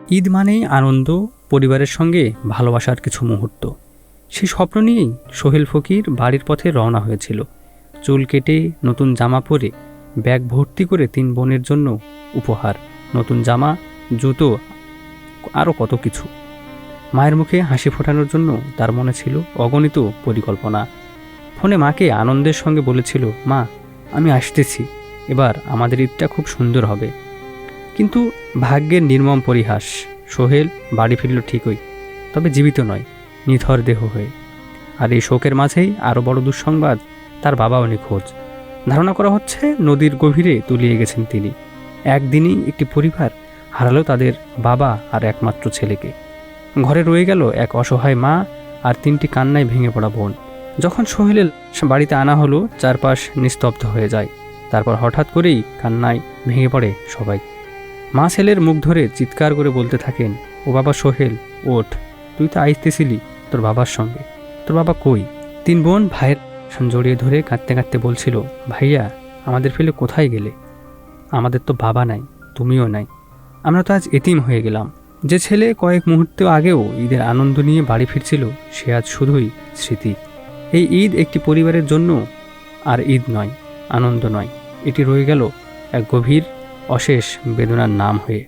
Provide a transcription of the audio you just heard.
ঈদ মানেই আনন্দ, পরিবারের সঙ্গে ভালোবাসার কিছু মুহূর্ত। সেই স্বপ্ন নিয়েই সোহেল ফকির বাড়ির পথে রওনা হয়েছিল। চুল কেটে, নতুন জামা পরে, ব্যাগ ভর্তি করে 3 বোনের জন্য উপহার, নতুন জামা, জুতো, আরও কত কিছু। মায়ের মুখে হাসি ফোটানোর জন্য তার মনে ছিল অগণিত পরিকল্পনা। ফোনে মাকে আনন্দের সঙ্গে বলেছিল, মা, আমি আসতেছি, এবার আমাদের ঈদটা খুব সুন্দর হবে। কিন্তু ভাগ্যের নির্মম পরিহাস, সোহেল বাড়ি ফিরল ঠিকই, তবে জীবিত নয়, নিথর দেহ হয়ে। আর এই শোকের মাঝেই আরও বড় দুঃসংবাদ, তার বাবাও নিখোঁজ। ধারণা করা হচ্ছে নদীর গভীরে তলিয়ে গেছেন তিনি। একদিনই একটি পরিবার হারালো তাদের বাবা আর একমাত্র ছেলেকে। ঘরে রয়ে গেল এক অসহায় মা আর 3টি কান্নায় ভেঙে পড়া বোন। যখন সোহেলের বাড়িতে আনা হলো, চারপাশ নিস্তব্ধ হয়ে যায়। তারপর হঠাৎ করেই কান্নায় ভেঙে পড়ে সবাই। মা ছেলের মুখ ধরে চিৎকার করে বলতে থাকেন, ও বাবা সোহেল, ওঠ, তুই তো আইতেছিলি তোর বাবার সঙ্গে, তোর বাবা কই? 3 বোন ভাইয়ের জড়িয়ে ধরে কাঁদতে কাঁদতে বলছিল, ভাইয়া, আমাদের ফেলে কোথায় গেলে? আমাদের তো বাবা নাই, তুমিও নাই, আমরা তো আজ এতিম হয়ে গেলাম। যে ছেলে কয়েক মুহূর্ত আগেও ঈদের আনন্দ নিয়ে বাড়ি ফিরছিল, সে আজ শুধুই স্মৃতি। এই ঈদ একটি পরিবারের জন্য আর ঈদ নয়, আনন্দ নয়, এটি রয়ে গেল এক গভীর অশেষ বেদনার নাম হয়ে।